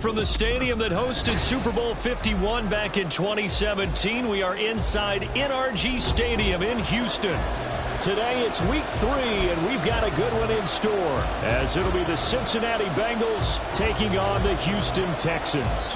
from the stadium that hosted Super Bowl 51 back in 2017. We are inside NRG Stadium in Houston. Today it's week 3, and we've got a good one in store, as it'll be the Cincinnati Bengals taking on the Houston Texans.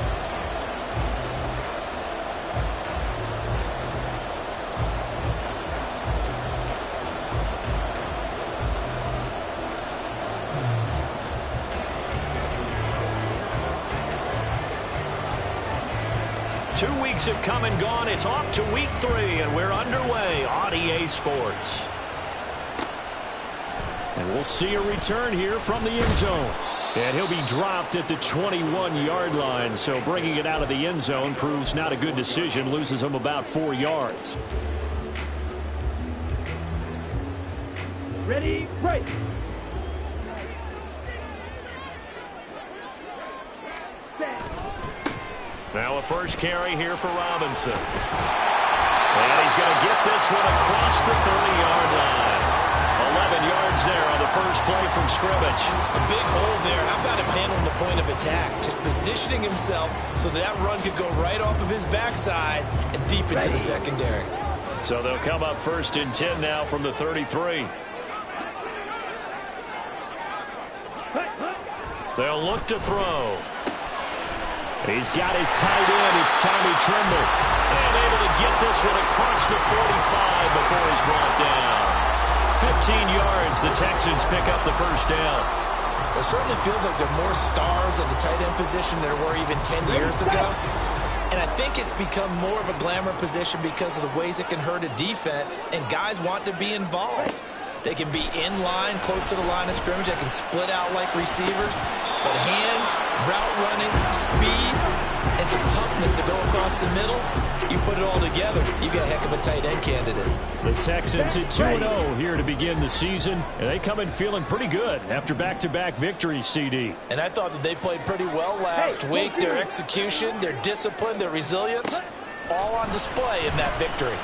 Two weeks have come and gone. It's off to week 3, and we're underway on EA Sports. And we'll see a return here from the end zone. And he'll be dropped at the 21-yard line, so bringing it out of the end zone proves not a good decision, loses him about 4 yards. Ready, break. Now a first carry here for Robinson. And he's going to get this one across the 30-yard line. 11 yards there on the first play from scrimmage. A big hole there. How about him handling the point of attack? Just positioning himself so that run could go right off of his backside and deep into the secondary. So they'll come up first and 10 now from the 33. They'll look to throw. He's got his tight end. It's Tommy Tremble. And able to get this one across the 45 before he's brought down. 15 yards. The Texans pick up the first down. It certainly feels like there are more stars at the tight end position than there were even 10 years ago. And I think it's become more of a glamour position because of the ways it can hurt a defense, and guys want to be involved. They can be in line, close to the line of scrimmage. They can split out like receivers. But hands, route running, speed, and some toughness to go across the middle, you put it all together, you got a heck of a tight end candidate. The Texans at 2-0 here to begin the season, and they come in feeling pretty good after back-to-back victories, CD. And I thought that they played pretty well last week. Their execution, their discipline, their resilience, all on display in that victory.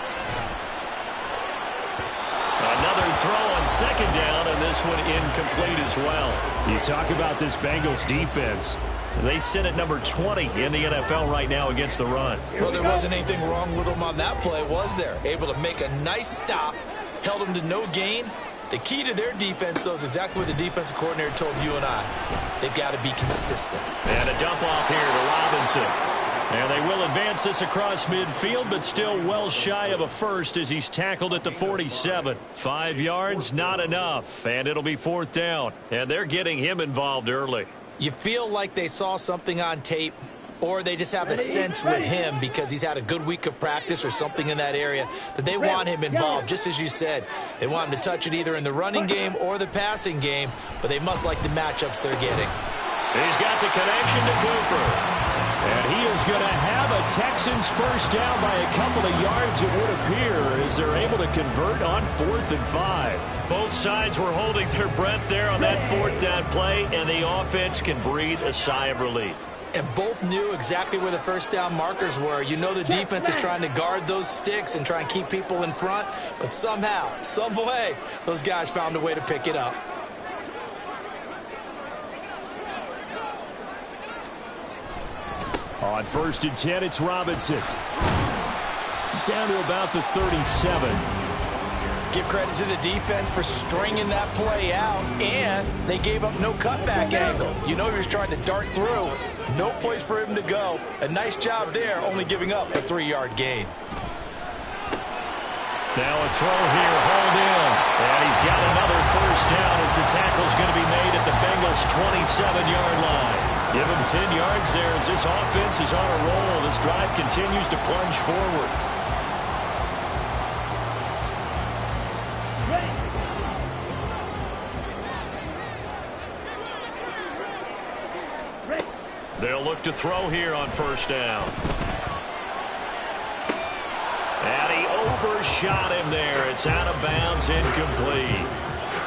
Another throw on second down, and this one incomplete as well. You talk about this Bengals defense. They sit at number 20 in the NFL right now against the run. Well, there wasn't anything wrong with them on that play, was there? Able to make a nice stop, held them to no gain. The key to their defense, though, is exactly what the defensive coordinator told you and I. They've got to be consistent. And a dump off here to Robinson. And they will advance this across midfield, but still well shy of a first as he's tackled at the 47. 5 yards, not enough. And it'll be 4th down. And they're getting him involved early. You feel like they saw something on tape, or they just have a sense with him because he's had a good week of practice or something in that area that they want him involved. Just as you said, they want him to touch it either in the running game or the passing game, but they must like the matchups they're getting. He's got the connection to Cooper. And he is going to have a Texans first down by a couple of yards, it would appear, as they're able to convert on 4th and 5. Both sides were holding their breath there on that 4th down play, and the offense can breathe a sigh of relief. And both knew exactly where the first down markers were. You know the defense is trying to guard those sticks and try and keep people in front, but somehow, some way, those guys found a way to pick it up. On 1st and 10, it's Robinson. Down to about the 37. Give credit to the defense for stringing that play out, and they gave up no cutback angle. You know he was trying to dart through. No place for him to go. A nice job there, only giving up a 3-yard gain. Now a throw here, hauled in. And he's got another first down as the tackle's going to be made at the Bengals' 27-yard line. Give him 10 yards there as this offense is on a roll. This drive continues to plunge forward. They'll look to throw here on first down. And he overshot him there. It's out of bounds, incomplete.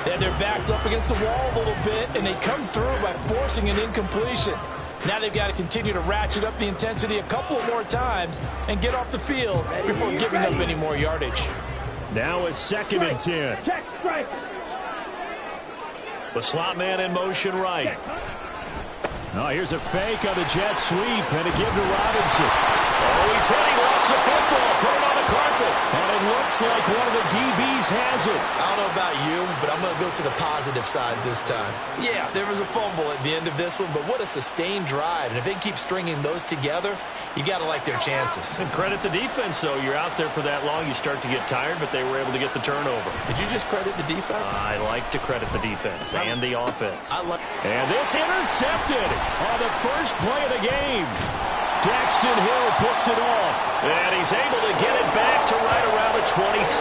They had their backs up against the wall a little bit, and they come through by forcing an incompletion. Now they've got to continue to ratchet up the intensity a couple more times and get off the field before giving up any more yardage. Now a 2nd and 10. The slot man in motion right. Oh, here's a fake on the jet sweep, and a give to Robinson. Oh, he's hitting, lost the football, put him on the carpet. And it looks like one of the DBs has it. I don't know about you, but I'm going to go to the positive side this time. Yeah, there was a fumble at the end of this one, but what a sustained drive. And if they can keep stringing those together, you got to like their chances. And credit the defense, though. You're out there for that long, you start to get tired, but they were able to get the turnover. Did you just credit the defense? I like to credit the defense and the offense. And this intercepted on the first play of the game. Daxton Hill picks it off, and he's able to get it back to right around the 27.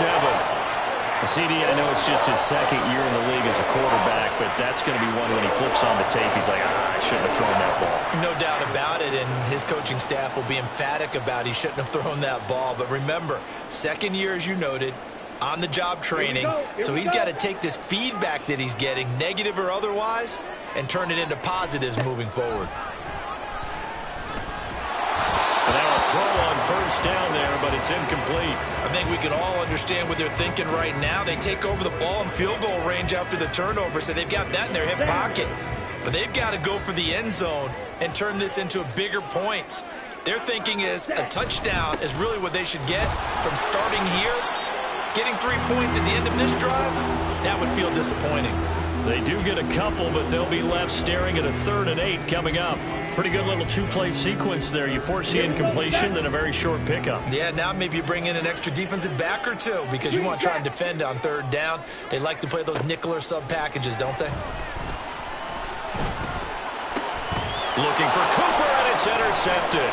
CD, I know it's just his second year in the league as a quarterback, but that's going to be one when he flips on the tape. He's like, I shouldn't have thrown that ball. No doubt about it, and his coaching staff will be emphatic about he shouldn't have thrown that ball. But remember, second year, as you noted, on-the-job training, so he's got to take this feedback that he's getting, negative or otherwise, and turn it into positives moving forward. Now a throw on first down there, but it's incomplete. I think we can all understand what they're thinking right now. They take over the ball in field goal range after the turnover, so they've got that in their hip pocket. But they've got to go for the end zone and turn this into a bigger points. Their thinking is a touchdown is really what they should get from starting here. Getting 3 points at the end of this drive, that would feel disappointing. They do get a couple, but they'll be left staring at a 3rd and 8 coming up. Pretty good little two-play sequence there. You force the incompletion, then a very short pickup. Yeah, now maybe you bring in an extra defensive back or two because you want to try and defend on 3rd down. They like to play those nickel or sub packages, don't they? Looking for Cooper, and it's intercepted.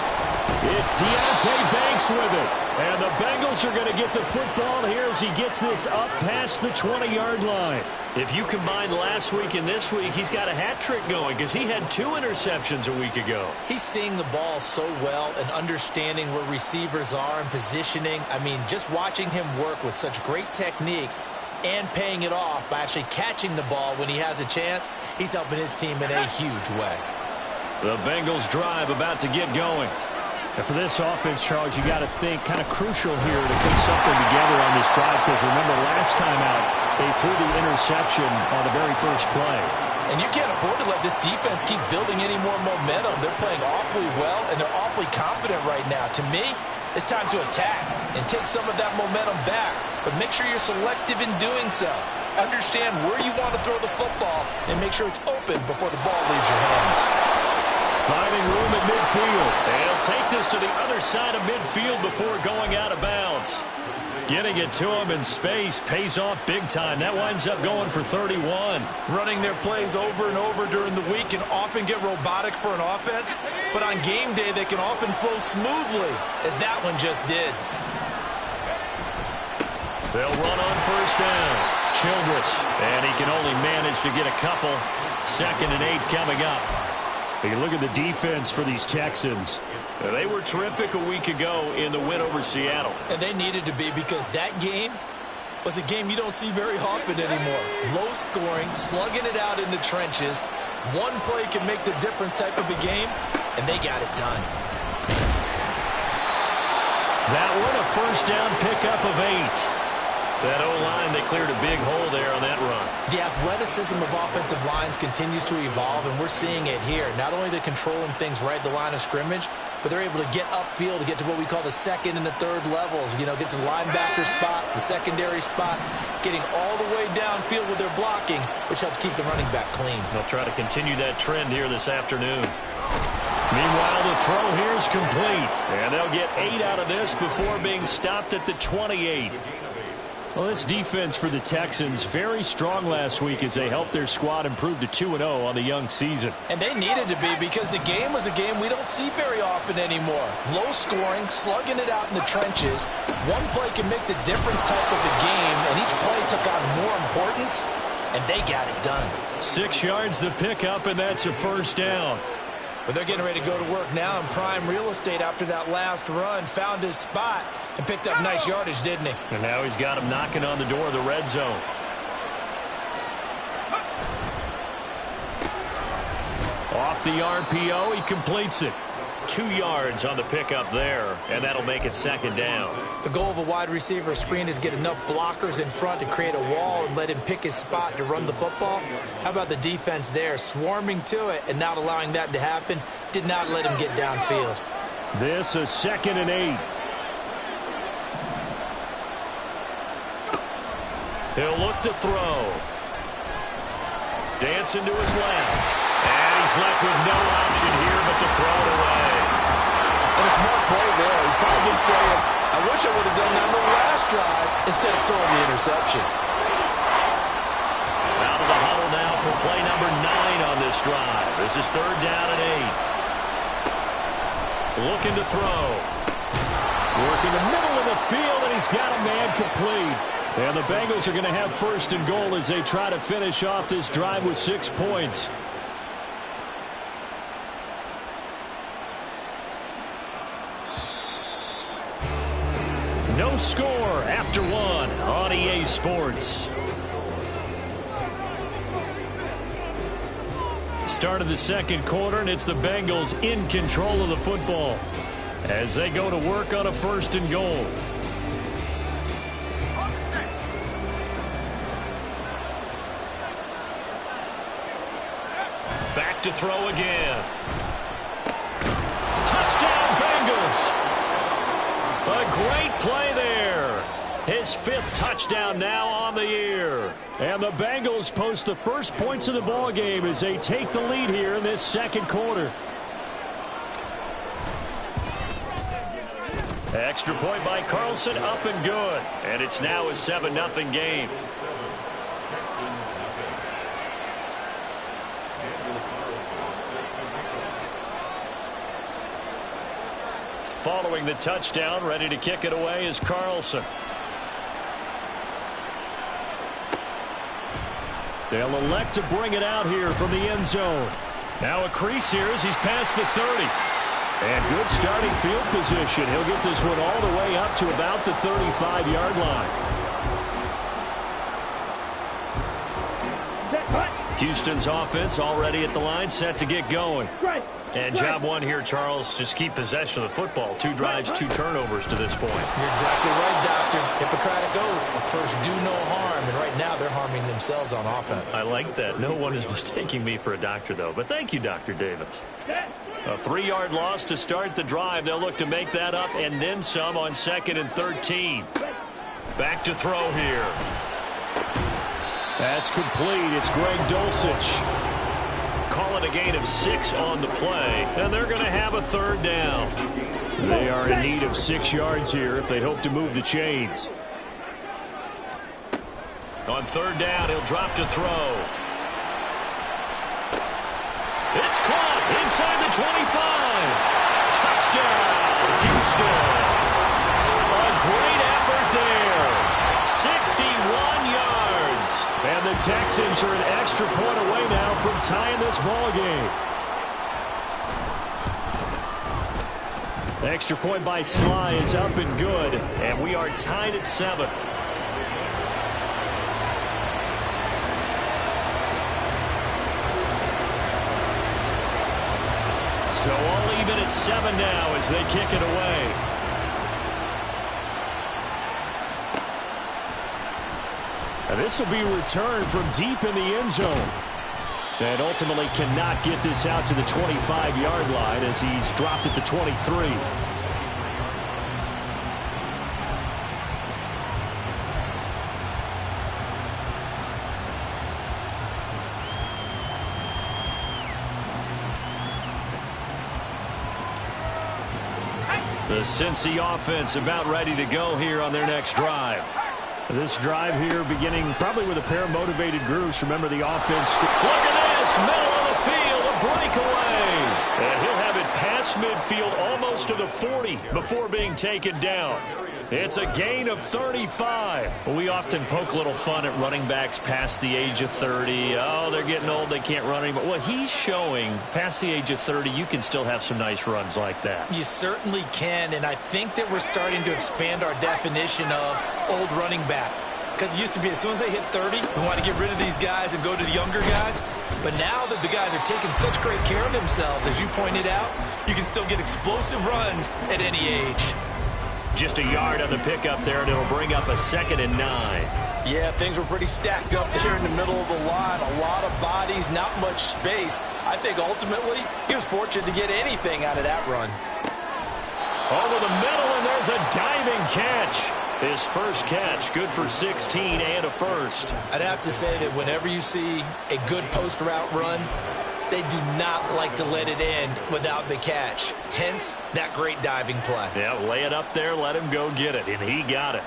It's Deontay Banks with it. And the Bengals are going to get the football here as he gets this up past the 20-yard line. If you combine last week and this week, he's got a hat trick going because he had 2 interceptions a week ago. He's seeing the ball so well and understanding where receivers are and positioning. I mean, just watching him work with such great technique and paying it off by actually catching the ball when he has a chance, he's helping his team in a huge way. The Bengals drive about to get going. And for this offense, Charles, you got to think kind of crucial here to put something together on this drive because remember last time out, they threw the interception on the very first play. And you can't afford to let this defense keep building any more momentum. They're playing awfully well, and they're awfully confident right now. To me, it's time to attack and take some of that momentum back. But make sure you're selective in doing so. Understand where you want to throw the football and make sure it's open before the ball leaves your hands. Finding room at midfield. And he'll take this to the other side of midfield before going out of bounds. Getting it to him in space pays off big time. That winds up going for 31. Running their plays over and over during the week can often get robotic for an offense, but on game day they can often flow smoothly, as that one just did. They'll run on first down. Childress, and he can only manage to get a couple. 2nd and 8 coming up. You look at the defense for these Texans. They were terrific a week ago in the win over Seattle. And they needed to be because that game was a game you don't see very often anymore. Low scoring, slugging it out in the trenches. One play can make the difference type of a game, and they got it done. That one a first down pickup of 8. That O-line, they cleared a big hole there on that run. The athleticism of offensive lines continues to evolve, and we're seeing it here. Not only they're controlling things right at the line of scrimmage, but they're able to get upfield to get to what we call the 2nd and the 3rd levels. You know, get to the linebacker spot, the secondary spot, getting all the way downfield with their blocking, which helps keep the running back clean. They'll try to continue that trend here this afternoon. Meanwhile, the throw here is complete, and they'll get 8 out of this before being stopped at the 28. Well, this defense for the Texans, very strong last week as they helped their squad improve to 2-0 on the young season. And they needed to be because the game was a game we don't see very often anymore. Low scoring, slugging it out in the trenches. One play can make the difference type of the game, and each play took on more importance, and they got it done. 6 yards the pickup, and that's a first down. But they're getting ready to go to work now in prime real estate after that last run. Found his spot and picked up nice yardage, didn't he? And now he's got him knocking on the door of the red zone. Off the RPO, he completes it. 2 yards on the pickup there, and that'll make it 2nd down. The goal of a wide receiver screen is get enough blockers in front to create a wall and let him pick his spot to run the football. How about the defense there, swarming to it and not allowing that to happen? Did not let him get downfield. This is 2nd and 8. He'll look to throw. Dancing to his left. And he's left with no option here but to throw it away. And a smart play there. He's probably saying, I wish I would have done that on the last drive instead of throwing the interception. Out of the huddle now for play number 9 on this drive. This is 3rd down and 8. Looking to throw. Working the middle of the field, and he's got a man complete. And the Bengals are going to have 1st and goal as they try to finish off this drive with 6 points. No score after 1 on EA Sports. Start of the 2nd quarter, and it's the Bengals in control of the football as they go to work on a 1st and goal. Back to throw again. Touchdown, Bengals! A great play there. His 5th touchdown now on the year. And the Bengals post the first points of the ball game as they take the lead here in this 2nd quarter. Extra point by Carlson, up and good. And it's now a 7-0 game. Following the touchdown, ready to kick it away is Carlson. They'll elect to bring it out here from the end zone. Now a crease here as he's past the 30. And good starting field position. He'll get this one all the way up to about the 35-yard line. Houston's offense already at the line, set to get going. And job 1 here, Charles, just keep possession of the football. 2 drives, 2 turnovers to this point. You're exactly right, Doctor. Hippocratic oath. First, do no harm. And right now, they're harming themselves on offense. I like that. No one is mistaking me for a doctor, though. But thank you, Dr. Davis. A 3-yard loss to start the drive. They'll look to make that up and then some on 2nd and 13. Back to throw here. That's complete. It's Greg Dulcich. Call it a gain of 6 on the play, and they're going to have a 3rd down. They are in need of 6 yards here if they hope to move the chains. On 3rd down, he'll drop to throw. It's caught inside the 25. Touchdown, Houston. A great effort there. 61 yards. And the Texans are an extra point away now from tying this ball game. The extra point by Sly is up and good, and we are tied at 7. So all even at 7 now as they kick it away. And this will be returned from deep in the end zone. And ultimately cannot get this out to the 25-yard line as he's dropped at the 23. The Cincy offense about ready to go here on their next drive. This drive here beginning probably with a pair of motivated groups. Remember the offense. Look at this, middle of the field, a breakaway. And he'll have it past midfield almost to the 40 before being taken down. It's a gain of 35. We often poke a little fun at running backs past the age of 30. Oh, they're getting old, they can't run anymore. Well, he's showing past the age of 30, you can still have some nice runs like that. You certainly can, and I think that we're starting to expand our definition of old running back. because it used to be as soon as they hit 30, we want to get rid of these guys and go to the younger guys. But now that the guys are taking such great care of themselves, as you pointed out, you can still get explosive runs at any age. Just a yard on the pickup there, and it'll bring up a 2nd and 9. Yeah, things were pretty stacked up there in the middle of the line. A lot of bodies, not much space. I think ultimately he was fortunate to get anything out of that run. Over the middle, and there's a diving catch. His first catch, good for 16 and a first. I'd have to say that whenever you see a good post route run, they do not like to let it end without the catch. Hence, that great diving play. Yeah, lay it up there, let him go get it, and he got it.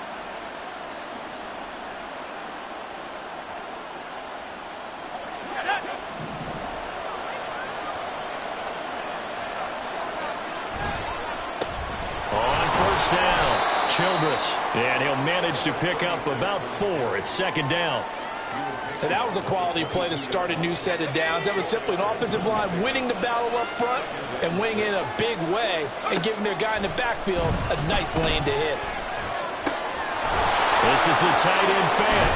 On first down, Childress, and he'll manage to pick up about 4. It's 2nd down. And that was a quality play to start a new set of downs. That was simply an offensive line winning the battle up front and winning in a big way and giving their guy in the backfield a nice lane to hit. This is the tight end fan,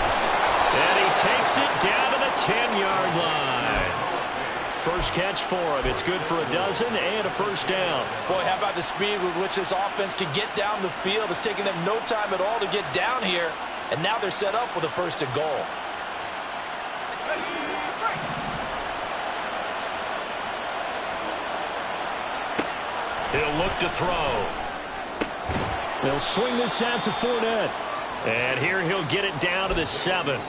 and he takes it down to the 10-yard line. First catch for him. It's good for a dozen and a first down. Boy, how about the speed with which this offense can get down the field? It's taken them no time at all to get down here, and now they're set up with a 1st and goal. He'll look to throw. They'll swing this out to Fournette. And here he'll get it down to the 7.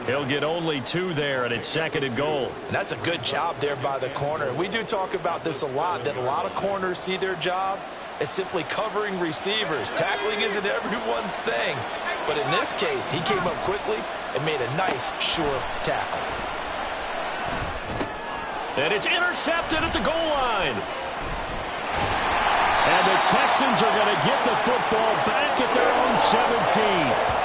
He'll get only 2 there, and it's 2nd and goal. And that's a good job there by the corner. We do talk about this a lot, that a lot of corners see their job as simply covering receivers. Tackling isn't everyone's thing. But in this case, he came up quickly and made a nice, sure tackle. And it's intercepted at the goal line. And the Texans are going to get the football back at their own 17.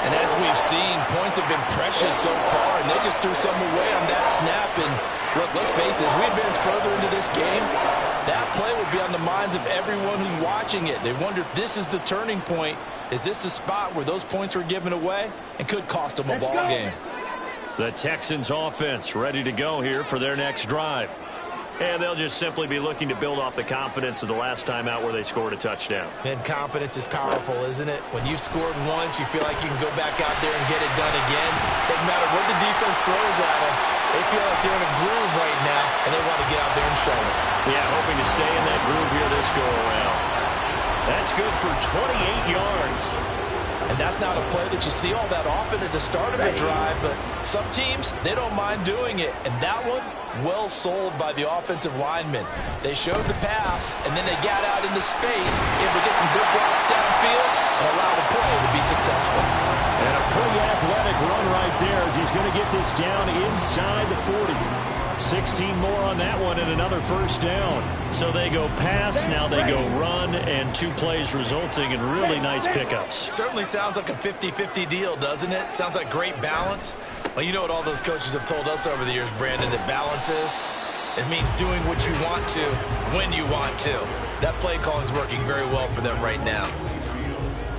And as we've seen, points have been precious so far, and they just threw some away on that snap. And look, let's face it, as we advance further into this game, that play will be on the minds of everyone who's watching it. They wonder if this is the turning point. Is this the spot where those points were given away and could cost them a ball game? The Texans offense ready to go here for their next drive. And they'll just simply be looking to build off the confidence of the last time out where they scored a touchdown. And confidence is powerful, isn't it? When you've scored once, you feel like you can go back out there and get it done again. Doesn't matter what the defense throws at them. They feel like they're in a groove right now, and they want to get out there and show it. Yeah, hoping to stay in that groove here this go-around. That's good for 28 yards. And that's not a play that you see all that often at the start of a drive, but some teams, they don't mind doing it. And that one, well sold by the offensive linemen. They showed the pass, and then they got out into space, able to get some good blocks downfield, and allow the play to be successful. And a pretty athletic run right there as he's going to get this down inside the 40. 16 more on that one and another first down. So they go pass, now they go run, and 2 plays resulting in really nice pickups. Certainly sounds like a 50-50 deal, doesn't it? Sounds like great balance. Well, you know what all those coaches have told us over the years, Brandon, that balance is? It means doing what you want to, when you want to. That play calling is working very well for them right now.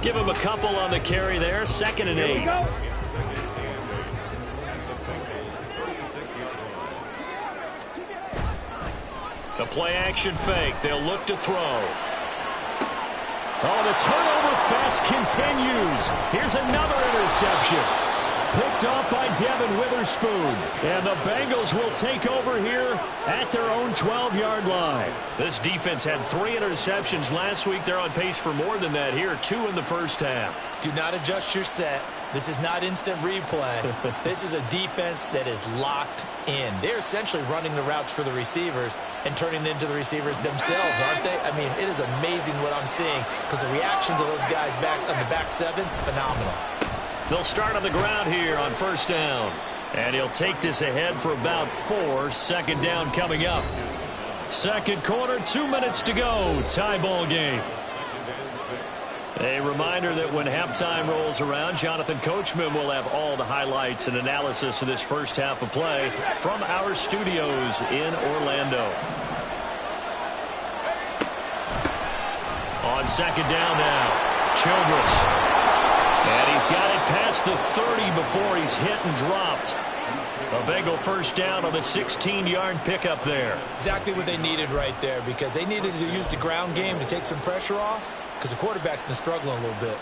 Give him a couple on the carry there, 2nd and 8. The play-action fake. They'll look to throw. Oh, the turnover fest continues. Here's another interception. Picked off by Devin Witherspoon. And the Bengals will take over here at their own 12-yard line. This defense had 3 interceptions last week. They're on pace for more than that here. 2 in the first half. Do not adjust your set. This is not instant replay. This is a defense that is locked in. They're essentially running the routes for the receivers and turning it into the receivers themselves, aren't they? I mean, it is amazing what I'm seeing because the reactions of those guys back on the back 7, phenomenal. They'll start on the ground here on first down. And he'll take this ahead for about 4. 2nd down coming up. Second quarter, 2 minutes to go. Tie ball game. A reminder that when halftime rolls around, Jonathan Coachman will have all the highlights and analysis of this first half of play from our studios in Orlando. On 2nd down now, Childress. And he's got it past past the 30 before he's hit and dropped. A Bengal first down on the 16-yard pickup there. Exactly what they needed right there, because they needed to use the ground game to take some pressure off, because the quarterback's been struggling a little bit.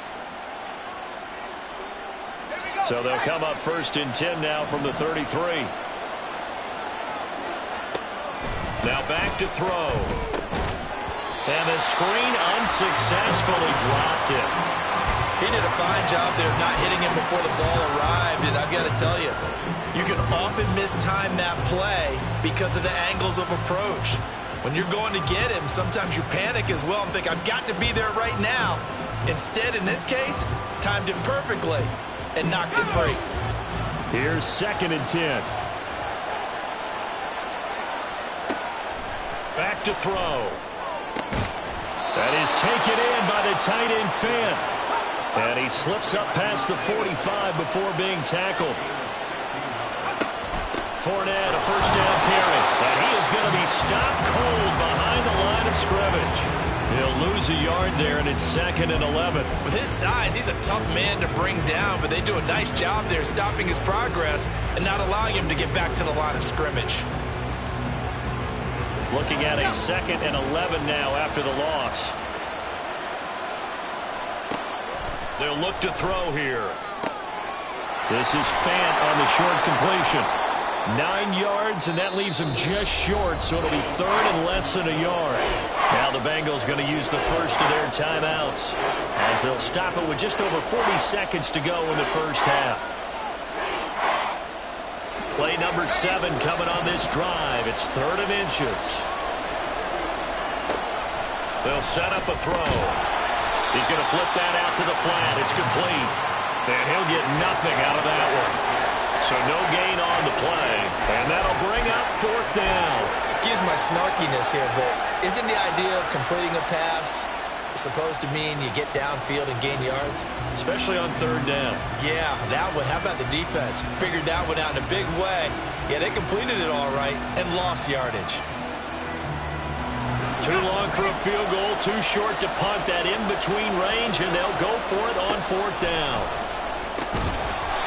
So they'll come up 1st and 10 now from the 33. Now back to throw. And the screen unsuccessfully dropped it. He did a fine job there of not hitting him before the ball arrived, and I've got to tell you, you can often mistime that play because of the angles of approach. When you're going to get him, sometimes you panic as well and think, I've got to be there right now. Instead, in this case, timed it perfectly and knocked it free. Here's 2nd and 10. Back to throw. That is taken in by the tight end Fant. And he slips up past the 45 before being tackled. Fournette, a first down carry. And he is going to be stopped cold behind the line of scrimmage. He'll lose a yard there, and it's 2nd and 11. With his size, he's a tough man to bring down, but they do a nice job there stopping his progress and not allowing him to get back to the line of scrimmage. Looking at a 2nd and 11 now after the loss. They'll look to throw here. This is Fant on the short completion. 9 yards, and that leaves him just short, so it'll be 3rd and less than a yard. Now the Bengals going to use the first of their timeouts, as they'll stop it with just over 40 seconds to go in the first half. Play number 7 coming on this drive. It's 3rd and inches. They'll set up a throw. He's going to flip that out to the flat. It's complete. And he'll get nothing out of that one. So no gain on the play. And that'll bring up 4th down. Excuse my snarkiness here, but isn't the idea of completing a pass supposed to mean you get downfield and gain yards? Especially on 3rd down. Yeah, that one. How about the defense? Figured that one out in a big way. Yeah, they completed it all right and lost yardage. Too long for a field goal, too short to punt. That in-between range, and they'll go for it on 4th down.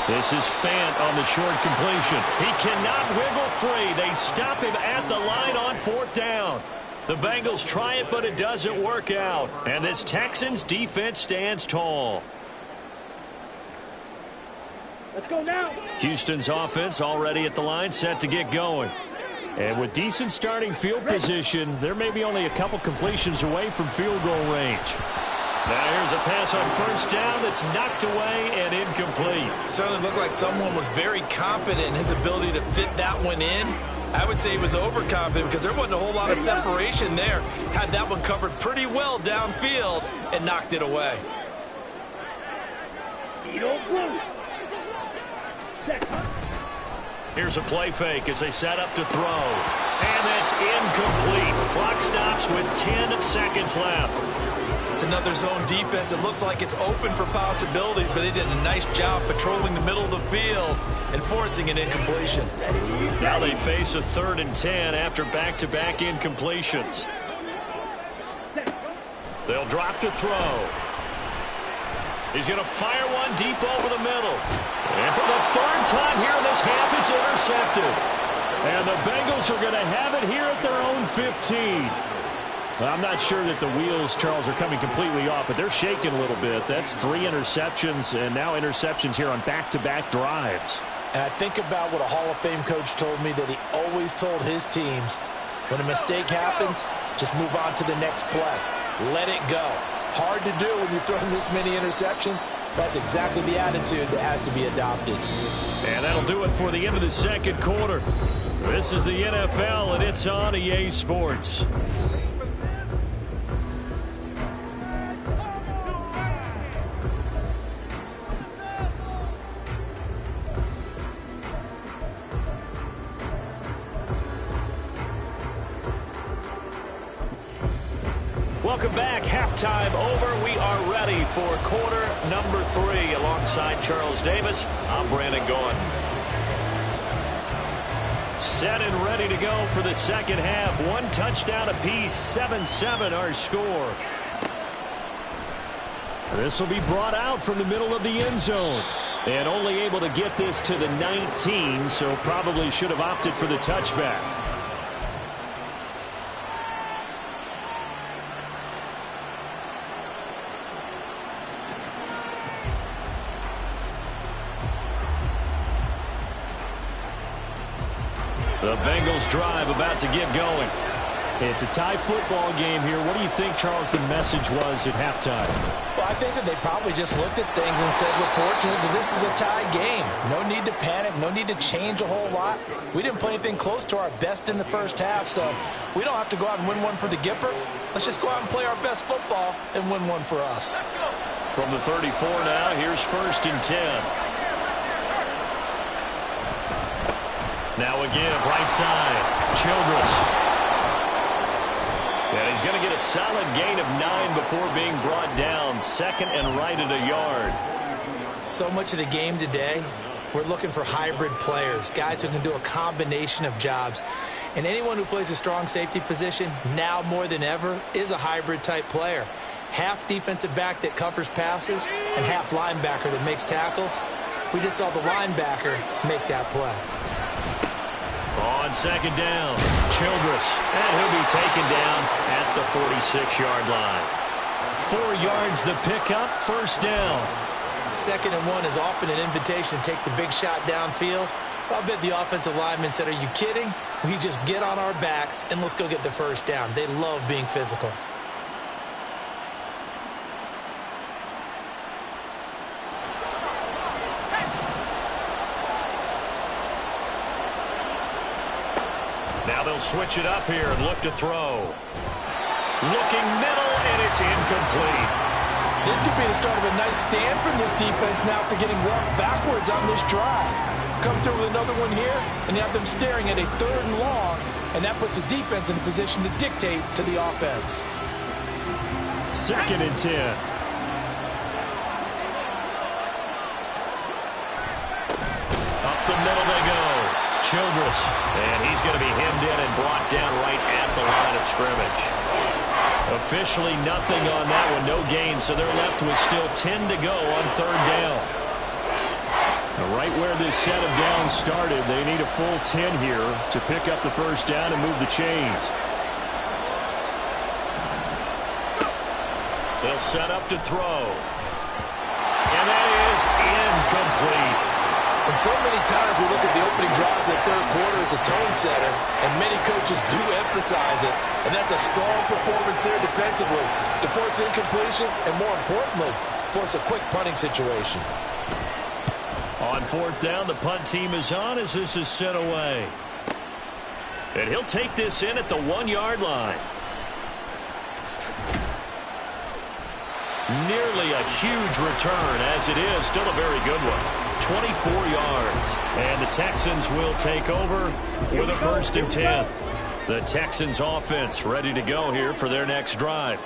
This is Fant on the short completion. He cannot wiggle free. They stop him at the line on 4th down. The Bengals try it, but it doesn't work out. And this Texans defense stands tall. Let's go now. Houston's offense already at the line, set to get going. And with decent starting field position, there may be only a couple completions away from field goal range. Now here's a pass on 1st down that's knocked away and incomplete. Certainly looked like someone was very confident in his ability to fit that one in. I would say he was overconfident because there wasn't a whole lot of separation there. Had that one covered pretty well downfield and knocked it away. Here's a play fake as they set up to throw. And that's incomplete. Clock stops with 10 seconds left. It's another zone defense. It looks like it's open for possibilities, but they did a nice job patrolling the middle of the field and forcing an incompletion. Now they face a 3rd and 10 after back-to-back incompletions. They'll drop to throw. He's going to fire one deep over the middle. And for the 3rd time here in this half, it's intercepted. And the Bengals are going to have it here at their own 15. Well, I'm not sure that the wheels, Charles, are coming completely off, but they're shaking a little bit. That's 3 interceptions, and now interceptions here on back-to-back drives. And I think about what a Hall of Fame coach told me, that he always told his teams, when a mistake happens, just move on to the next play. Let it go. Hard to do when you've thrown this many interceptions. That's exactly the attitude that has to be adopted. And that'll do it for the end of the 2nd quarter. This is the NFL, and it's on EA Sports. Welcome back. Halftime over. We are ready for quarter number 3. Alongside Charles Davis, I'm Brandon Gaughan. Set and ready to go for the 2nd half. 1 touchdown apiece. 7-7 our score. This will be brought out from the middle of the end zone. And only able to get this to the 19, so probably should have opted for the touchback. The Bengals drive about to get going. It's a tie football game here. What do you think, Charles, the message was at halftime? Well, I think that they probably just looked at things and said, we're fortunate that this is a tie game. No need to panic. No need to change a whole lot. We didn't play anything close to our best in the first half, so we don't have to go out and win one for the Gipper. Let's just go out and play our best football and win one for us. From the 34 now, here's 1st and 10. Now again, right side, Childress. And he's going to get a solid gain of 9 before being brought down. 2nd and right at a yard. So much of the game today, we're looking for hybrid players, guys who can do a combination of jobs. And anyone who plays a strong safety position, now more than ever, is a hybrid type player. Half defensive back that covers passes and half linebacker that makes tackles. We just saw the linebacker make that play. On 2nd down, Childress, and he'll be taken down at the 46-yard line. 4 yards the pickup, 1st down. 2nd and 1 is often an invitation to take the big shot downfield. I bet the offensive lineman said, are you kidding? We just get on our backs and let's go get the 1st down. They love being physical. Now they'll switch it up here and look to throw. Looking middle, and it's incomplete. This could be the start of a nice stand from this defense now for getting walked backwards on this drive. Come through with another one here, and you have them staring at a 3rd and long, and that puts the defense in a position to dictate to the offense. 2nd and 10. Up the middle they go. Childress, and he's going to be hemmed in and brought down right at the line of scrimmage. Officially nothing on that one, no gain, so they're left with still 10 to go on 3rd down. Right where this set of downs started, they need a full 10 here to pick up the 1st down and move the chains. They'll set up to throw. And that is incomplete. And so many times we look at the opening drive of the 3rd quarter as a tone setter, and many coaches do emphasize it. And that's a strong performance there defensively to force incompletion and, more importantly, force a quick punting situation. On 4th down, the punt team is on as this is sent away. And he'll take this in at the 1-yard line. Nearly a huge return, as it is still a very good one. 24 yards. And the Texans will take over with a 1st and 10. The Texans offense ready to go here for their next drive.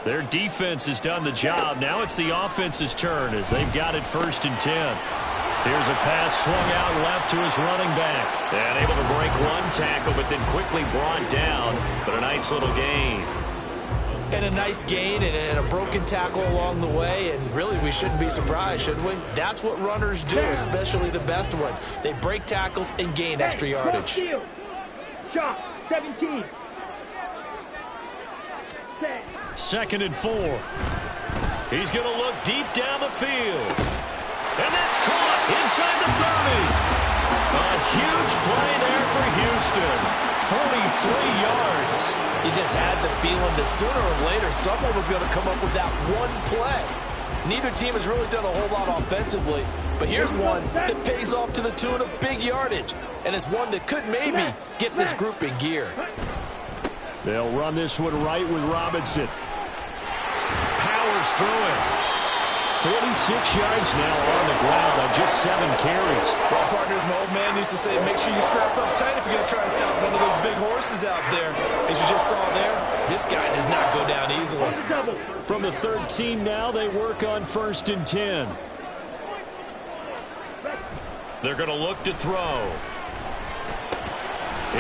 Their defense has done the job. Now it's the offense's turn as they've got it 1st and 10. Here's a pass swung out left to his running back. And able to break one tackle, but then quickly brought down. But a nice little gain. And a nice gain and a broken tackle along the way, and really we shouldn't be surprised, should we? That's what runners do, especially the best ones. They break tackles and gain extra yardage. Shot, 17. 2nd and 4. He's going to look deep down the field. And that's caught inside the 30. A huge play there for Houston. 43 yards. You just had the feeling that sooner or later someone was going to come up with that one play. Neither team has really done a whole lot offensively, but here's one that pays off to the tune of big yardage, and it's one that could maybe get this group in gear. They'll run this one right with Robinson. Powers through it. 46 yards now on the ground on just 7 carries. Well, partners, my old man used to say, make sure you strap up tight if you're going to try and stop one of those big horses out there. As you just saw there, this guy does not go down easily. From the 13 now, they work on 1st and 10. They're going to look to throw.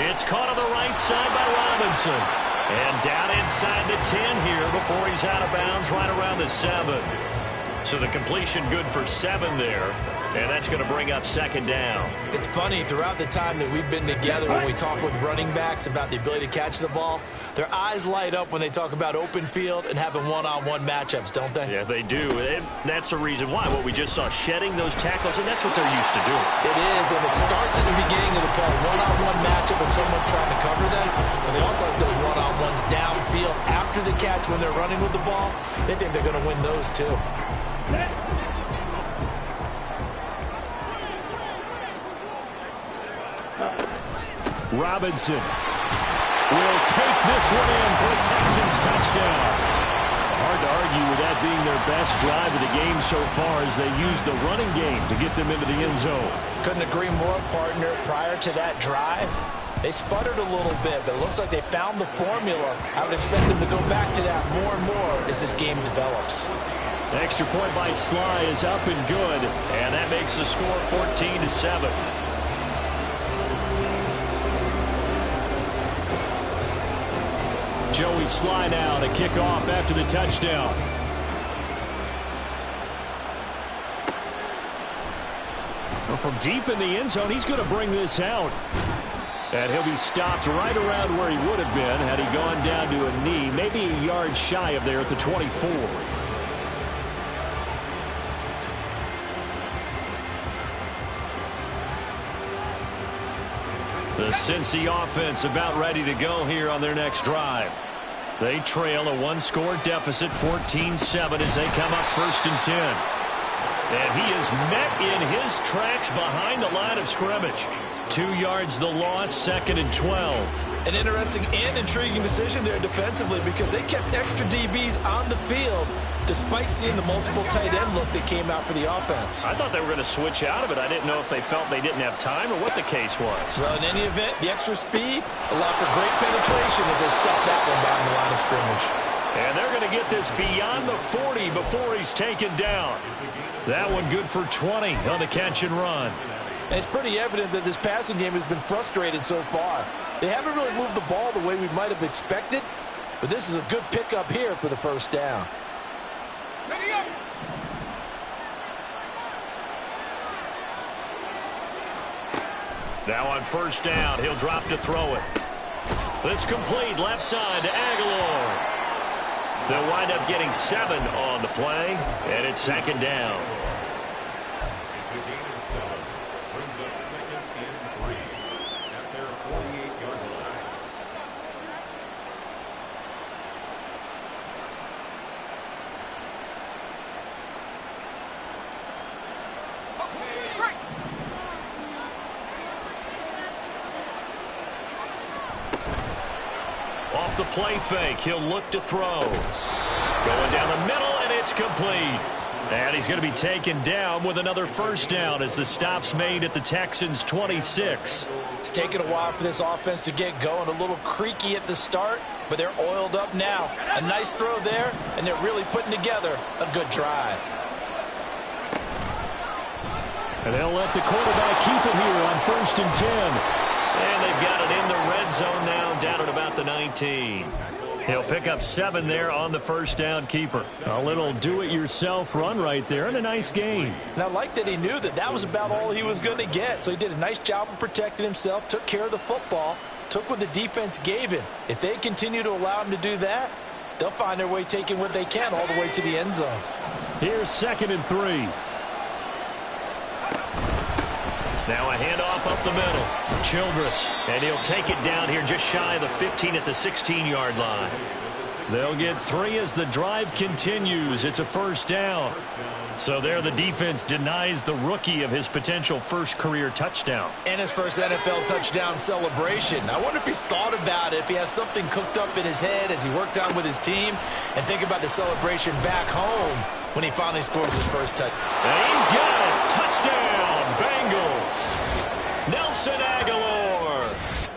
It's caught on the right side by Robinson. And down inside the 10 here before he's out of bounds right around the 7. So the completion good for 7 there, and that's going to bring up second down. It's funny, throughout the time that we've been together, when we talk with running backs about the ability to catch the ball, their eyes light up when they talk about open field and having one-on-one matchups, don't they? Yeah, they do. And that's the reason why. What we just saw, shedding those tackles, and that's what they're used to doing. It is, and it starts at the beginning of the play. One-on-one matchup with someone trying to cover them, but they also like those one-on-ones downfield after the catch when they're running with the ball. They think they're going to win those too. Robinson will take this one in for a Texans touchdown. Hard to argue with that being their best drive of the game so far as they use the running game to get them into the end zone. Couldn't agree more, partner. Prior to that drive, they sputtered a little bit, but it looks like they found the formula. I would expect them to go back to that more and more as this game develops. The extra point by Sly is up and good, and that makes the score 14-7. Joey Sly now to kick off after the touchdown. Well, from deep in the end zone, he's going to bring this out. And he'll be stopped right around where he would have been had he gone down to a knee, maybe a yard shy of there at the 24. The Cincy offense about ready to go here on their next drive. They trail a one-score deficit, 14-7, as they come up 1st and 10. And he is met in his tracks behind the line of scrimmage. 2 yards the loss, 2nd and 12. An interesting and intriguing decision there defensively because they kept extra DBs on the field despite seeing the multiple tight end look that came out for the offense. I thought they were going to switch out of it. I didn't know if they felt they didn't have time or what the case was. Well, in any event, the extra speed allowed for great penetration as they stuffed that one behind the line of scrimmage. And they're going to get this beyond the 40 before he's taken down. That one good for 20 on the catch and run. And it's pretty evident that this passing game has been frustrated so far. They haven't really moved the ball the way we might have expected, but this is a good pickup here for the 1st down. Now on 1st down, he'll drop to throw it. This complete left side to Aguilar. They'll wind up getting 7 on the play, and it's 2nd down. It's a gain of 7. Brings up 2nd and 3 at their 48-yard line. Off the play fake, he'll look to throw. Going down the middle, and it's complete. And he's going to be taken down with another 1st down as the stop's made at the Texans' 26. It's taken a while for this offense to get going. A little creaky at the start, but they're oiled up now. A nice throw there, and they're really putting together a good drive. And they'll let the quarterback keep it here on 1st and 10. And they've got it in the red zone now, down at about the 19. He'll pick up 7 there on the 1st down keeper. A little do-it-yourself run right there, and a nice gain. And I like that he knew that that was about all he was going to get. So he did a nice job of protecting himself, took care of the football, took what the defense gave him. If they continue to allow him to do that, they'll find their way taking what they can all the way to the end zone. Here's 2nd and 3. Now a handoff up the middle. Childress, and he'll take it down here just shy of the 15 at the 16-yard line. They'll get 3 as the drive continues. It's a 1st down. So there the defense denies the rookie of his potential 1st career touchdown. And his 1st NFL touchdown celebration. I wonder if he's thought about it, if he has something cooked up in his head as he worked on with his team, and think about the celebration back home when he finally scores his 1st touchdown. And he's got it. Touchdown, Bengals. Nelson Aguilar,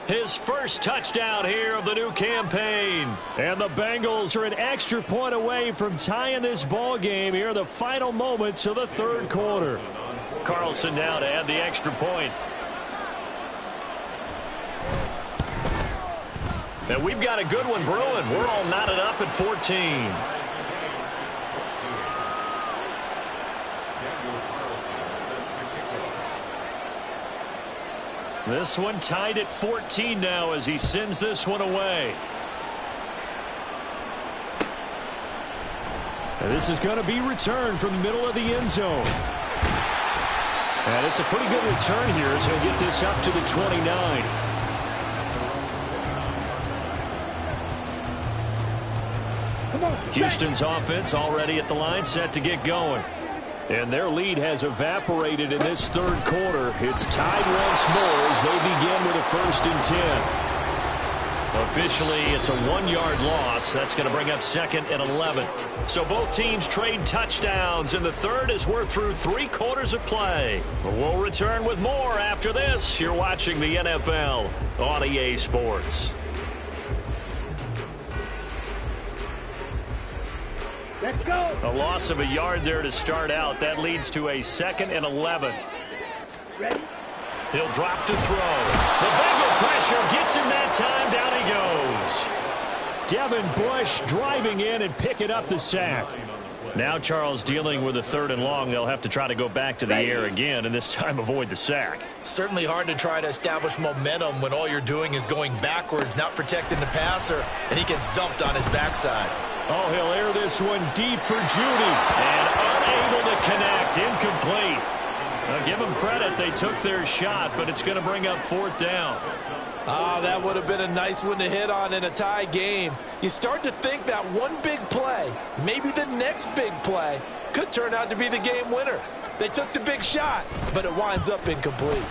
his 1st touchdown here of the new campaign. And the Bengals are an extra point away from tying this ball game here in the final moments of the 3rd quarter. Carlson now to add the extra point. And we've got a good one brewing. We're all knotted up at 14. This one tied at 14 now as he sends this one away. And this is going to be returned from the middle of the end zone. And it's a pretty good return here as he'll get this up to the 29. Houston's offense already at the line, set to get going. And their lead has evaporated in this third quarter. It's tied once more as they begin with a 1st and 10. Officially, it's a 1-yard loss. That's going to bring up 2nd and 11. So both teams trade touchdowns in the third as we're through 3 quarters of play. We'll return with more after this. You're watching the NFL on EA Sports. Let's go. A loss of a yard there to start out. That leads to a 2nd and 11. Ready? He'll drop to throw. The Bengal pressure gets him that time. Down he goes. Devin Bush driving in and picking up the sack. Now Charles dealing with a 3rd and long. They'll have to try to go back to the air again and this time avoid the sack. Certainly hard to try to establish momentum when all you're doing is going backwards, not protecting the passer, and he gets dumped on his backside. Oh, he'll air this one deep for Judy. And unable to connect. Incomplete. Now, give them credit. They took their shot, but it's going to bring up 4th down. That would have been a nice one to hit on in a tie game. You start to think that one big play, maybe the next big play, could turn out to be the game winner. They took the big shot, but it winds up incomplete.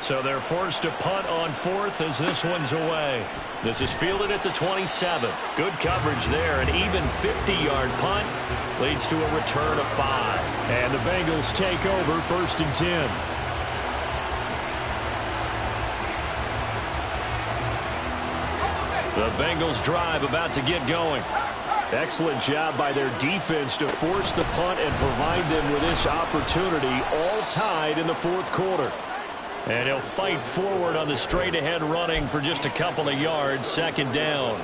So they're forced to punt on 4th as this one's away. This is fielded at the 27. Good coverage there. An even 50-yard punt leads to a return of 5. And the Bengals take over 1st and 10. The Bengals drive about to get going. Excellent job by their defense to force the punt and provide them with this opportunity, all tied in the 4th quarter. And he'll fight forward on the straight-ahead running for just a couple of yards, 2nd down.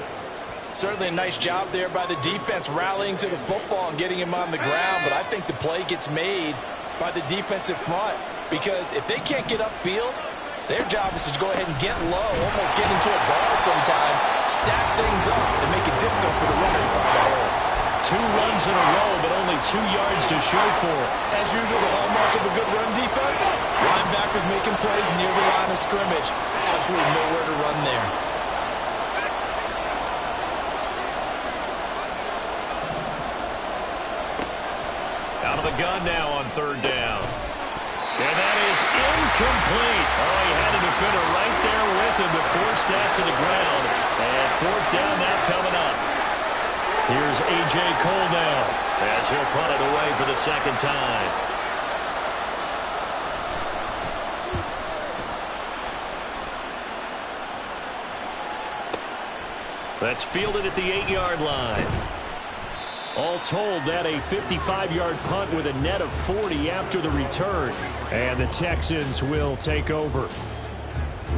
Certainly a nice job there by the defense rallying to the football and getting him on the ground, but I think the play gets made by the defensive front because if they can't get upfield, their job is to go ahead and get low, almost get into a ball sometimes, stack things up, and make it difficult for the runner to find a hole. 2 runs in a row, but only 2 yards to show for it. As usual, the hallmark of a good run defense, linebackers making plays near the line of scrimmage. Absolutely nowhere to run there. Out of the gun now on 3rd down. And that is incomplete. Oh, he had a defender right there with him to force that to the ground. And 4th down now coming up. Here's A.J. Cole now as he'll punt it away for the 2nd time. That's fielded at the 8-yard line. All told, that a 55-yard punt with a net of 40 after the return. And the Texans will take over.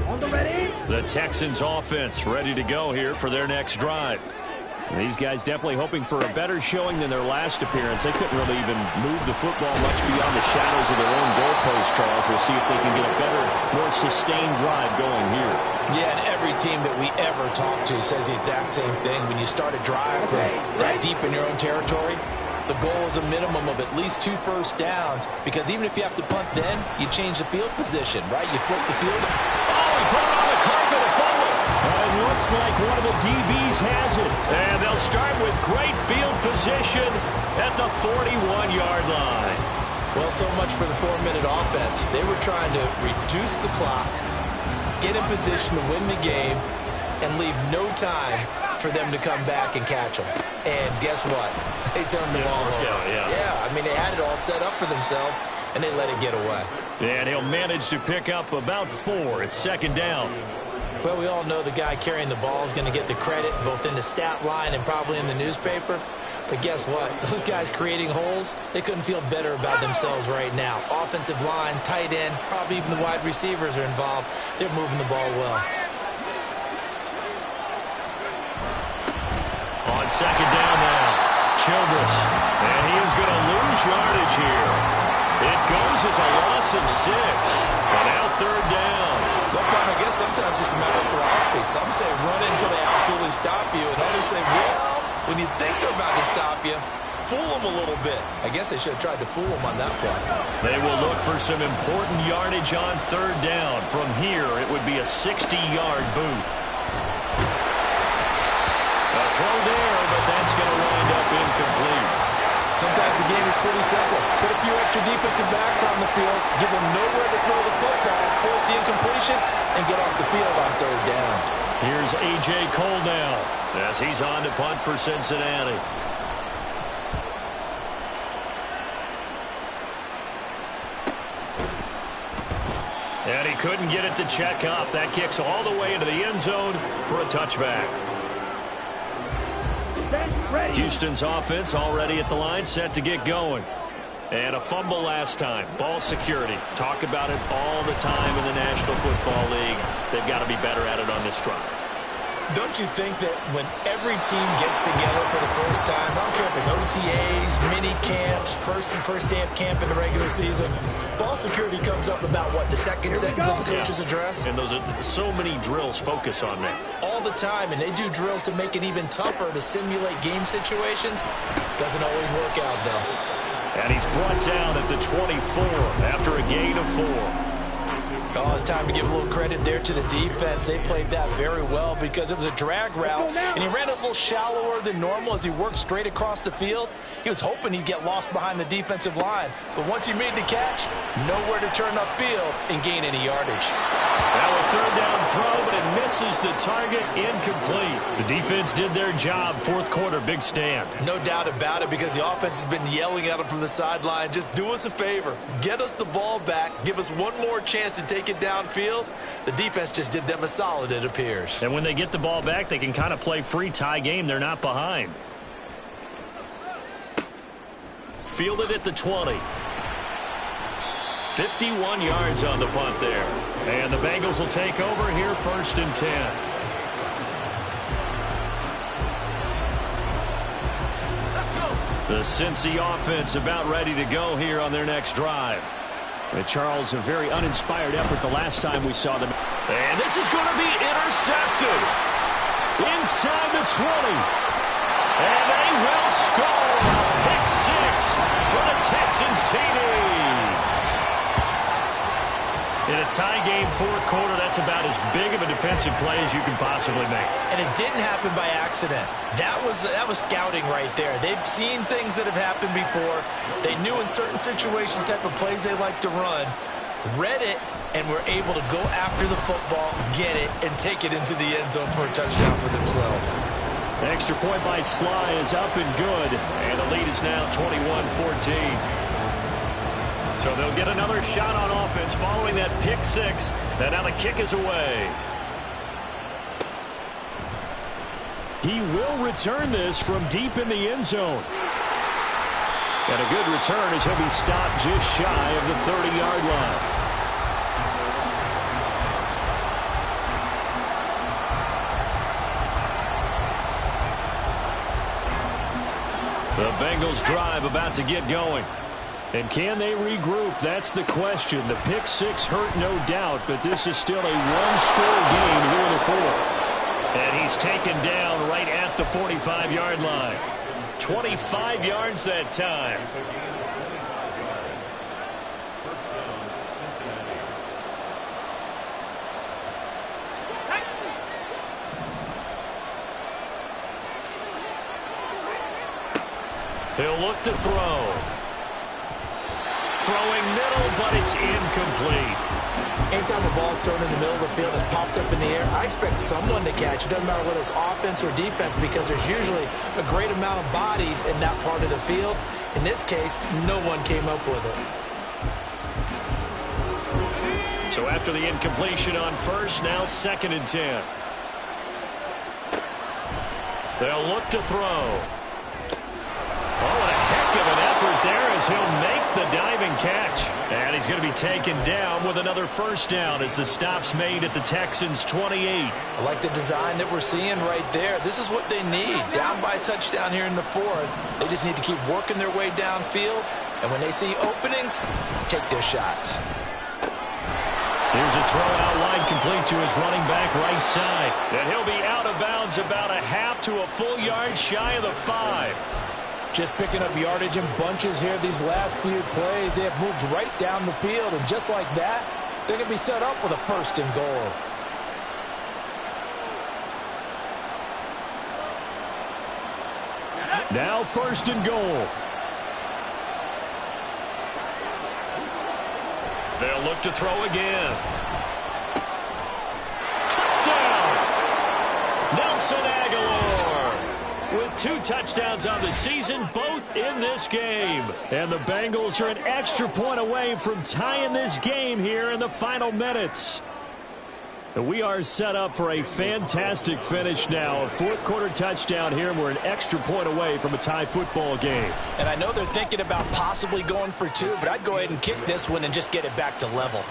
On the ready. The Texans offense ready to go here for their next drive. And these guys definitely hoping for a better showing than their last appearance. They couldn't really even move the football much beyond the shadows of their own goalpost, Charles. We'll see if they can get a better, more sustained drive going here. Yeah, and every team that we ever talk to says the exact same thing. When you start a drive from that deep in your own territory, the goal is a minimum of at least 2 first downs, because even if you have to punt then, you change the field position, right? You flip the field. Oh, he put it on the carpet, a fumble. It looks like one of the DBs has it. And they'll start with great field position at the 41-yard line. Well, so much for the 4-minute offense. They were trying to reduce the clock, get in position to win the game, and leave no time for them to come back and catch them. And guess what? They turned the ball over. Yeah, I mean, they had it all set up for themselves, and they let it get away. And he'll manage to pick up about 4. It's 2nd down. Well, we all know the guy carrying the ball is going to get the credit both in the stat line and probably in the newspaper. But guess what? Those guys creating holes, they couldn't feel better about themselves right now. Offensive line, tight end, probably even the wide receivers are involved. They're moving the ball well. On 2nd down now, Childress. And he is going to lose yardage here. It goes as a loss of 6. And now 3rd down. Well, partner, I guess sometimes it's just a matter of philosophy. Some say run it until they absolutely stop you, and others say, well, when you think they're about to stop you, fool them a little bit. I guess they should have tried to fool them on that play. They will look for some important yardage on third down. From here, it would be a 60-yard boot. A throw there, but that's going to wind up incomplete. Sometimes the game is pretty simple. Put a few extra defensive backs on the field, give them nowhere to throw the football, force the incompletion, and get off the field on third down. Here's A.J. Cole now as he's on to punt for Cincinnati. And he couldn't get it to check up. That kicks all the way into the end zone for a touchback. Houston's offense already at the line, set to get going. And a fumble last time. Ball security. Talk about it all the time in the National Football League. They've got to be better at it on this drive. Don't you think that when every team gets together for the first time, I don't care if it's OTAs, mini camps, first day of camp in the regular season, ball security comes up about, what, the second sentence of the coach's address? And those are so many drills focus on that. All the time, and they do drills to make it even tougher to simulate game situations. Doesn't always work out, though. And he's brought down at the 24 after a gain of 4. Oh, it's time to give a little credit there to the defense. They played that very well because it was a drag route, and he ran a little shallower than normal as he worked straight across the field. He was hoping he'd get lost behind the defensive line, but once he made the catch, nowhere to turn upfield and gain any yardage. Now a third down throw, but it misses the target, incomplete. The defense did their job. Fourth quarter, big stand. No doubt about it, because the offense has been yelling at him from the sideline, just do us a favor, get us the ball back, give us one more chance to take it downfield. The defense just did them a solid, it appears. And when they get the ball back, they can kind of play free tie game. They're not behind. Fielded at the 20. 51 yards on the punt there. And the Bengals will take over here, 1st and 10. The Cincy offense about ready to go here on their next drive. And Charles, a very uninspired effort the last time we saw them. And this is going to be intercepted. Inside the 20. And they will score. Pick 6 for the Texans TD. In a tie game, fourth quarter, that's about as big of a defensive play as you can possibly make. And it didn't happen by accident. That was scouting right there. They've seen things that have happened before. They knew in certain situations the type of plays they like to run, read it, and were able to go after the football, get it, and take it into the end zone for a touchdown for themselves. The extra point by Sly is up and good, and the lead is now 21-14. So they'll get another shot on offense following that pick 6. And now the kick is away. He will return this from deep in the end zone. And a good return as he'll be stopped just shy of the 30-yard line. The Bengals drive about to get going. And can they regroup? That's the question. The pick 6 hurt, no doubt, but this is still a one-score game here in the fourth. And he's taken down right at the 45-yard line. 25 yards that time. He'll look to throw. Throwing middle, but it's incomplete. Anytime a ball's thrown in the middle of the field and it's popped up in the air, I expect someone to catch. It doesn't matter whether it's offense or defense, because there's usually a great amount of bodies in that part of the field. In this case, no one came up with it. So after the incompletion on first, now 2nd and 10. They'll look to throw. Oh, a heck of an effort there as he'll make the diving catch. And he's going to be taken down with another first down as the stop's made at the Texans' 28. I like the design that we're seeing right there. This is what they need. Down by a touchdown here in the fourth. They just need to keep working their way downfield. And when they see openings, take their shots. Here's a throw out wide, complete to his running back right side. And he'll be out of bounds about a half to a full yard shy of the 5. Just picking up yardage in bunches here these last few plays. They have moved right down the field, and just like that, they're going to be set up with a 1st and goal. Now 1st and goal. They'll look to throw again. Touchdown! Nelson Aguilar with 2 touchdowns on the season, both in this game. And the Bengals are an extra point away from tying this game here in the final minutes. We are set up for a fantastic finish now. A 4th quarter touchdown here, and we're an extra point away from a tie football game. And I know they're thinking about possibly going for 2, but I'd go ahead and kick this one and just get it back to level.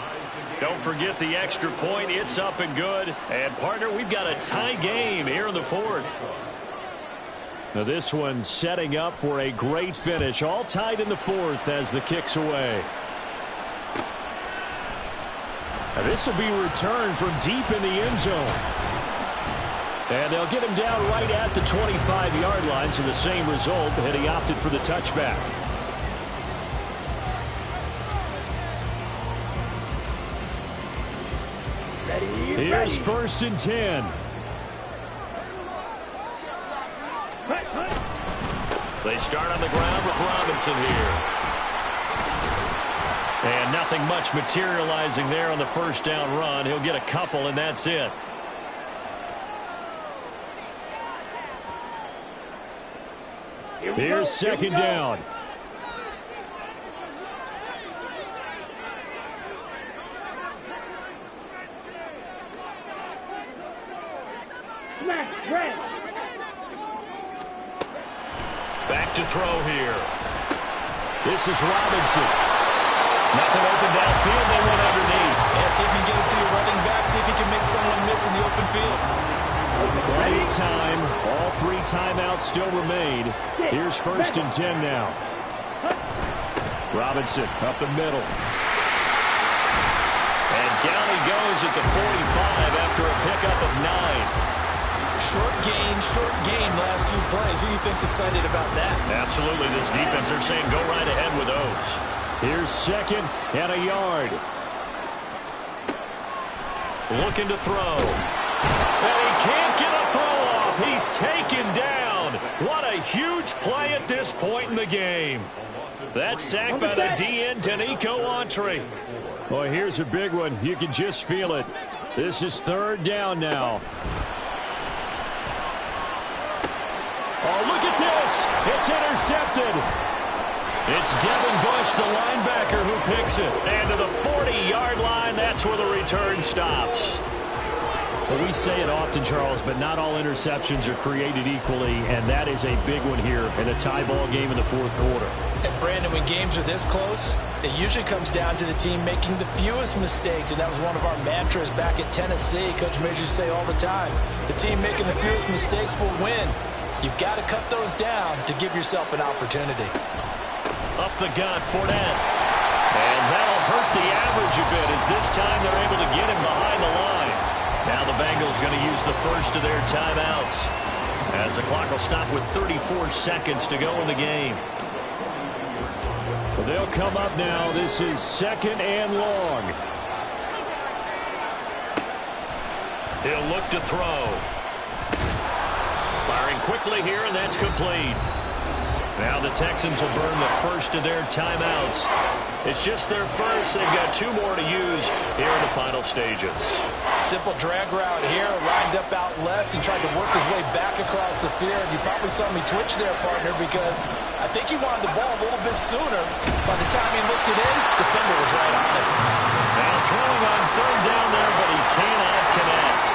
Don't forget the extra point. It's up and good. And, partner, we've got a tie game here in the 4th. Now this one setting up for a great finish. All tied in the 4th as the kick's away. Now this will be returned from deep in the end zone. And they'll get him down right at the 25-yard line, so the same result, and he opted for the touchback. Here's 1st and 10. They start on the ground with Robinson here. And nothing much materializing there on the 1st down run. He'll get a couple, and that's it. Here's 2nd down. Back to throw here. This is Robinson. Nothing open downfield. They went underneath. Yeah, see if you can get it to your running back. See if you can make someone miss in the open field. Great time. All 3 timeouts still remain. Here's 1st and 10 now. Robinson up the middle. And down he goes at the 45 after a pickup of 9. Short gain last 2 plays. Who do you think's excited about that? Absolutely. This defense, they're saying go right ahead with those. Here's 2nd and a yard. Looking to throw. And he can't get a throw off. He's taken down. What a huge play at this point in the game. That sack by the DN, Danico Autry. Boy, here's a big one. You can just feel it. This is 3rd down now. Oh, look at this. It's intercepted. It's Devin Bush, the linebacker, who picks it. And to the 40-yard line, that's where the return stops. Well, we say it often, Charles, but not all interceptions are created equally, and that is a big one here in a tie ball game in the 4th quarter. And, Brandon, when games are this close, it usually comes down to the team making the fewest mistakes, and that was one of our mantras back at Tennessee. Coach Majors used to say all the time, the team making the fewest mistakes will win. You've got to cut those down to give yourself an opportunity. Up the gut, Fournette. And that'll hurt the average a bit as this time they're able to get him behind the line. Now the Bengals going to use the first of their timeouts as the clock will stop with 34 seconds to go in the game. Well, they'll come up now. This is 2nd and long. He'll look to throw. Firing quickly here, and that's complete. Now the Texans will burn the first of their timeouts. It's just their first. They've got 2 more to use here in the final stages. Simple drag route here, lined up out left and tried to work his way back across the field. You probably saw me twitch there, partner, because I think he wanted the ball a little bit sooner. By the time he looked it in, the defender was right on it. Now throwing on 3rd down there, but he cannot connect.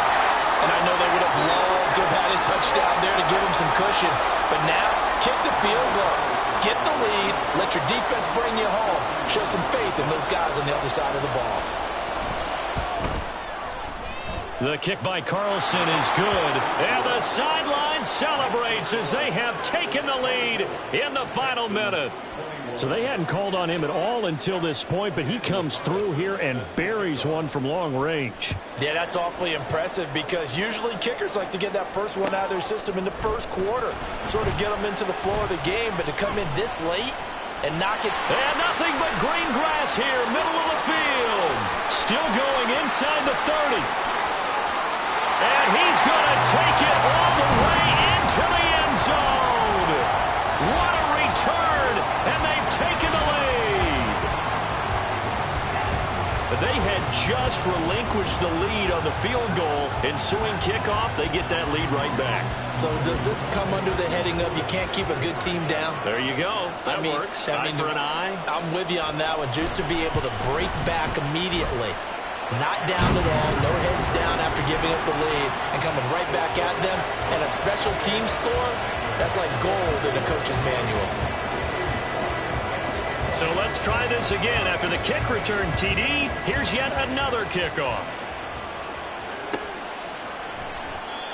And I know they would have loved to have had a touchdown there to give him some cushion. But now, kick the field goal. Get the lead. Let your defense bring you home. Show some faith in those guys on the other side of the ball. The kick by Carlson is good. And the sideline celebrates as they have taken the lead in the final minute. So they hadn't called on him at all until this point, but he comes through here and buries one from long range. Yeah, that's awfully impressive because usually kickers like to get that first one out of their system in the first quarter, sort of get them into the flow of the game, but to come in this late and knock it. And nothing but green grass here, middle of the field. Still going inside the 30. And he's going to take it all the way into the end zone. What a return, and they've taken the lead. They had just relinquished the lead on the field goal. Ensuing kickoff, they get that lead right back. So does this come under the heading of you can't keep a good team down? There you go. That works. Eye for an eye. I'm with you on that one. Just to be able to break back immediately. Not down at all, no heads down after giving up the lead and coming right back at them. And a special team score, that's like gold in a coach's manual. So let's try this again. After the kick return TD, here's yet another kickoff.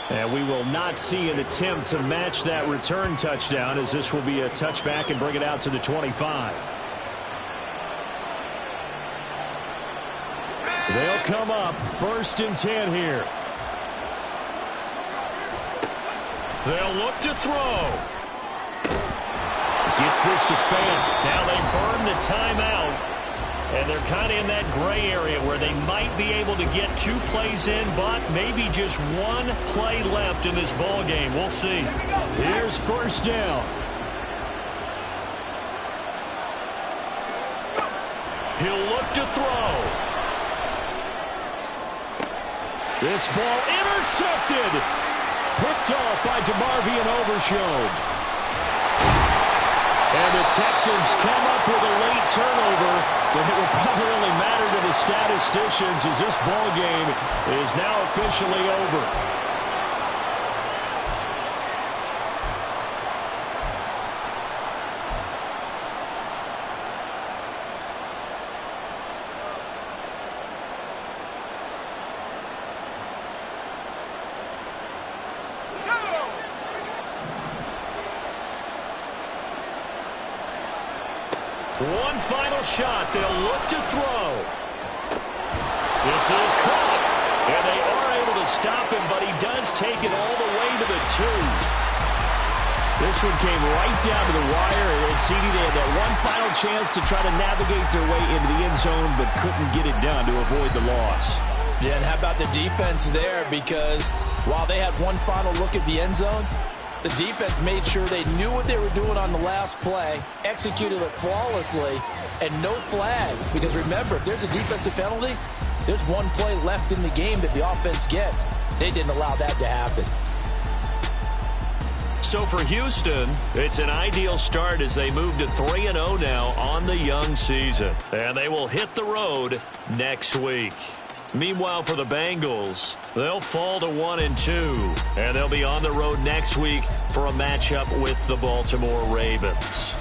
And we will not see an attempt to match that return touchdown, as this will be a touchback and bring it out to the 25. They'll come up 1st and 10 here. They'll look to throw. Gets this to Fant. Now they burn the timeout. And they're kind of in that gray area where they might be able to get 2 plays in, but maybe just 1 play left in this ball game. We'll see. Here's 1st down. He'll look to throw. This ball intercepted. Picked off by DeMarvion Overshown. And the Texans come up with a late turnover, but it will probably only matter to the statisticians as this ball game is now officially over. One final shot. They'll look to throw. This is caught. And they are able to stop him, but he does take it all the way to the 2. This one came right down to the wire. And CD, they had that one final chance to try to navigate their way into the end zone, but couldn't get it done to avoid the loss. Yeah, and how about the defense there? Because while they had one final look at the end zone, the defense made sure they knew what they were doing on the last play, executed it flawlessly, and no flags. Because remember, if there's a defensive penalty, there's 1 play left in the game that the offense gets. They didn't allow that to happen. So for Houston, it's an ideal start as they move to 3-0 now on the young season. And they will hit the road next week. Meanwhile, for the Bengals, they'll fall to 1-2, and they'll be on the road next week for a matchup with the Baltimore Ravens.